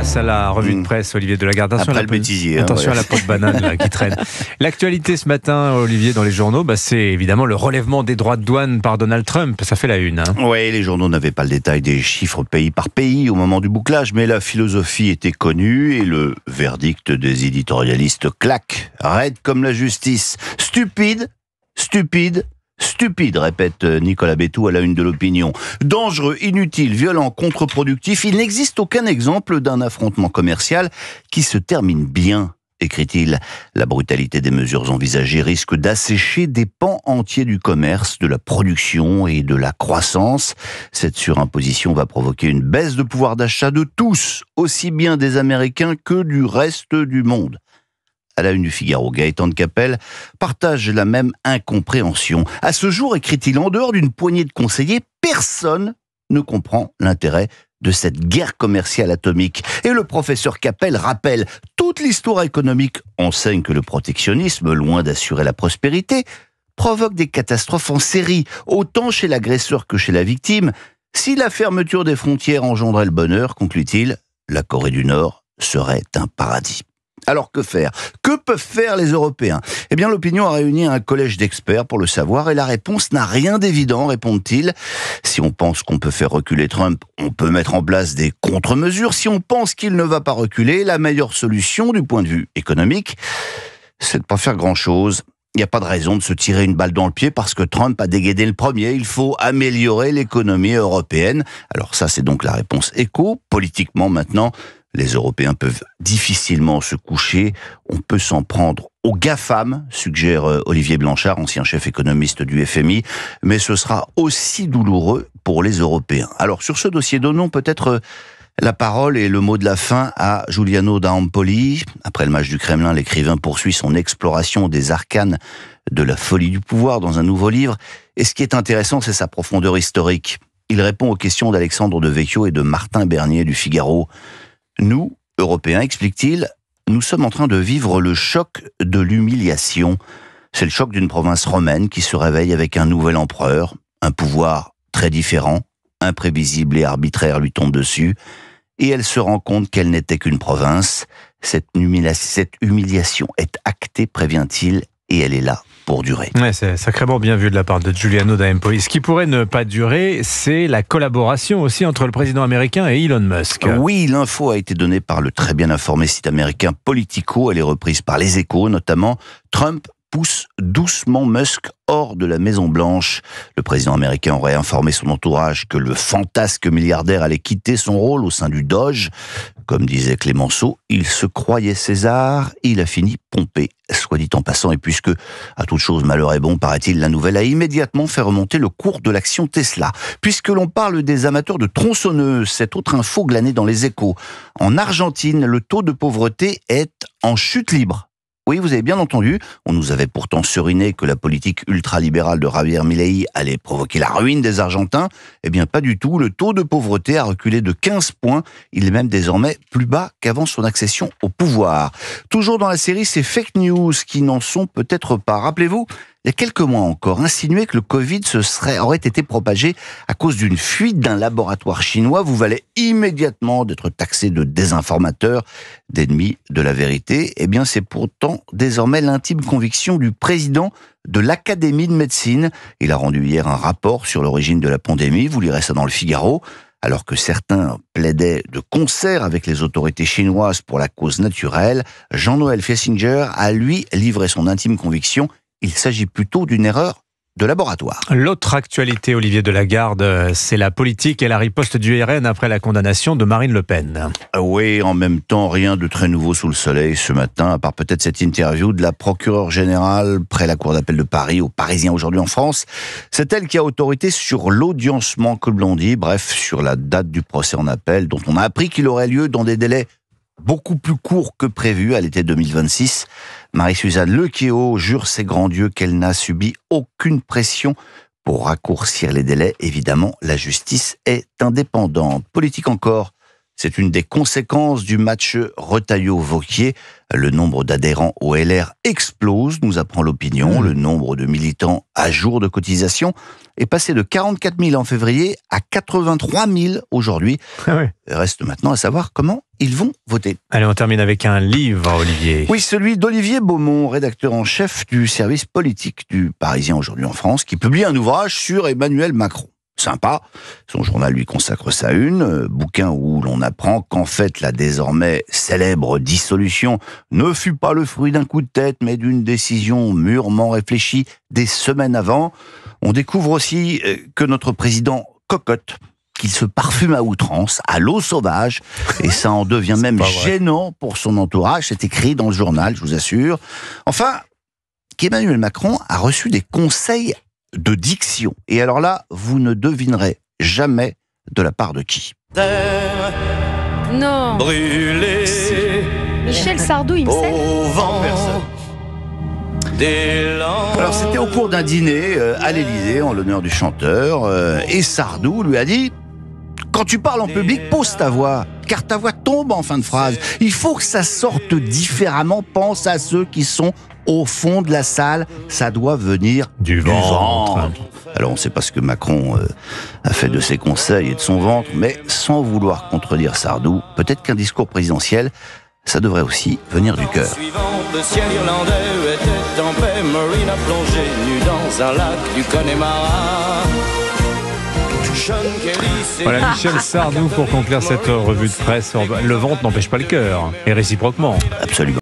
Place à la revue de presse, Olivier Delagarde. Après le bêtisier. Attention à la peau de banane là, qui traîne. L'actualité ce matin, Olivier, dans les journaux, c'est évidemment le relèvement des droits de douane par Donald Trump. Ça fait la une. Oui, les journaux n'avaient pas le détail des chiffres pays par pays au moment du bouclage, mais la philosophie était connue et le verdict des éditorialistes claque. Raide comme la justice. Stupide, stupide, stupide, répète Nicolas Bétou à la une de l'Opinion. Dangereux, inutile, violent, contre-productif, il n'existe aucun exemple d'un affrontement commercial qui se termine bien, écrit-il. La brutalité des mesures envisagées risque d'assécher des pans entiers du commerce, de la production et de la croissance. Cette surimposition va provoquer une baisse de pouvoir d'achat de tous, aussi bien des Américains que du reste du monde. À la une du Figaro, Gaëtan de Capelle partage la même incompréhension. À ce jour, écrit-il, en dehors d'une poignée de conseillers, personne ne comprend l'intérêt de cette guerre commerciale atomique. Et le professeur Capelle rappelle, toute l'histoire économique enseigne que le protectionnisme, loin d'assurer la prospérité, provoque des catastrophes en série, autant chez l'agresseur que chez la victime. Si la fermeture des frontières engendrait le bonheur, conclut-il, la Corée du Nord serait un paradis. Alors que faire ? Que peuvent faire les Européens ? Eh bien, l'Opinion a réuni un collège d'experts pour le savoir et la réponse n'a rien d'évident, répondent-ils. Si on pense qu'on peut faire reculer Trump, on peut mettre en place des contre-mesures. Si on pense qu'il ne va pas reculer, la meilleure solution du point de vue économique, c'est de ne pas faire grand-chose. Il n'y a pas de raison de se tirer une balle dans le pied parce que Trump a dégaidé le premier. Il faut améliorer l'économie européenne. Alors ça, c'est donc la réponse éco. Politiquement, maintenant, les Européens peuvent difficilement se coucher. On peut s'en prendre aux GAFAM, suggère Olivier Blanchard, ancien chef économiste du FMI, mais ce sera aussi douloureux pour les Européens. Alors sur ce dossier, donnons peut-être la parole et le mot de la fin à Giuliano d'Ampoli. Après le match du Kremlin, l'écrivain poursuit son exploration des arcanes de la folie du pouvoir dans un nouveau livre. Et ce qui est intéressant, c'est sa profondeur historique. Il répond aux questions d'Alexandre de Vecchio et de Martin Bernier du Figaro. Nous, Européens, explique-t-il, nous sommes en train de vivre le choc de l'humiliation. C'est le choc d'une province romaine qui se réveille avec un nouvel empereur, un pouvoir très différent, imprévisible et arbitraire lui tombe dessus, et elle se rend compte qu'elle n'était qu'une province. Cette humiliation est actée, prévient-il, et elle est là pour durer. Ouais, c'est sacrément bien vu de la part de Giuliano d'Ampoli. Ce qui pourrait ne pas durer, c'est la collaboration aussi entre le président américain et Elon Musk. Oui, l'info a été donnée par le très bien informé site américain Politico. Elle est reprise par Les Échos, notamment. Trump pousse doucement Musk hors de la Maison-Blanche. Le président américain aurait informé son entourage que le fantasque milliardaire allait quitter son rôle au sein du Doge. Comme disait Clémenceau, il se croyait César, il a fini pompé, soit dit en passant. Et puisque, à toute chose malheur est bon, paraît-il, la nouvelle a immédiatement fait remonter le cours de l'action Tesla. Puisque l'on parle des amateurs de tronçonneuses, cette autre info glanée dans Les Échos. En Argentine, le taux de pauvreté est en chute libre. Oui, vous avez bien entendu, on nous avait pourtant seriné que la politique ultralibérale de Javier Milei allait provoquer la ruine des Argentins. Eh bien, pas du tout. Le taux de pauvreté a reculé de 15 points. Il est même désormais plus bas qu'avant son accession au pouvoir. Toujours dans la série, ces fake news qui n'en sont peut-être pas. Rappelez-vous, il y a quelques mois encore, insinuer que le Covid aurait été propagé à cause d'une fuite d'un laboratoire chinois vous valait immédiatement d'être taxé de désinformateur, d'ennemi de la vérité. Eh bien, c'est pourtant désormais l'intime conviction du président de l'Académie de médecine. Il a rendu hier un rapport sur l'origine de la pandémie. Vous lirez ça dans le Figaro. Alors que certains plaidaient de concert avec les autorités chinoises pour la cause naturelle, Jean-Noël Fessinger a, lui, livré son intime conviction. Il s'agit plutôt d'une erreur de laboratoire. L'autre actualité, Olivier Delagarde, c'est la politique et la riposte du RN après la condamnation de Marine Le Pen. Oui, en même temps, rien de très nouveau sous le soleil ce matin, à part peut-être cette interview de la procureure générale près la Cour d'appel de Paris, aux Parisiens aujourd'hui en France. C'est elle qui a autorité sur l'audiencement que l'on dit, bref, sur la date du procès en appel, dont on a appris qu'il aurait lieu dans des délais beaucoup plus court que prévu à l'été 2026. Marie-Suzanne Lequéot jure ses grands dieux qu'elle n'a subi aucune pression pour raccourcir les délais. Évidemment, la justice est indépendante. Politique encore, C'est une des conséquences du match Retailleau-Vauquier. Le nombre d'adhérents au LR explose, nous apprend l'opinion. Le nombre de militants à jour de cotisation est passé de 44 000 en février à 83 000 aujourd'hui. Ah ouais. Reste maintenant à savoir comment ils vont voter. Allez, on termine avec un livre, Olivier. Oui, celui d'Olivier Beaumont, rédacteur en chef du service politique du Parisien aujourd'hui en France, qui publie un ouvrage sur Emmanuel Macron. Sympa, son journal lui consacre sa une, bouquin où l'on apprend qu'en fait la désormais célèbre dissolution ne fut pas le fruit d'un coup de tête, mais d'une décision mûrement réfléchie des semaines avant. On découvre aussi que notre président cocotte, qu'il se parfume à outrance, à l'eau sauvage, et ça en devient même gênant pour son entourage. C'est écrit dans le journal, je vous assure. Enfin, qu'Emmanuel Macron a reçu des conseils de diction. Et alors là, vous ne devinerez jamais de la part de qui. Non. Brûlé Michel Sardou, il me sait. au vent. Alors c'était au cours d'un dîner à l'Élysée en l'honneur du chanteur, et Sardou lui a dit: quand tu parles en public, pose ta voix, car ta voix tombe en fin de phrase. Il faut que ça sorte différemment. Pense à ceux qui sont au fond de la salle. Ça doit venir Du ventre. Alors on ne sait pas ce que Macron a fait de ses conseils et de son ventre, mais sans vouloir contredire Sardou, peut-être qu'un discours présidentiel, ça devrait aussi venir du cœur. Suivant, le ciel irlandais était en paix. Marine a plongé nu dans un lac du Connemara. Sean Kelly, c'est Voilà, Michel Sardou pour conclure cette revue de presse. Le ventre n'empêche pas le cœur, et réciproquement. Absolument.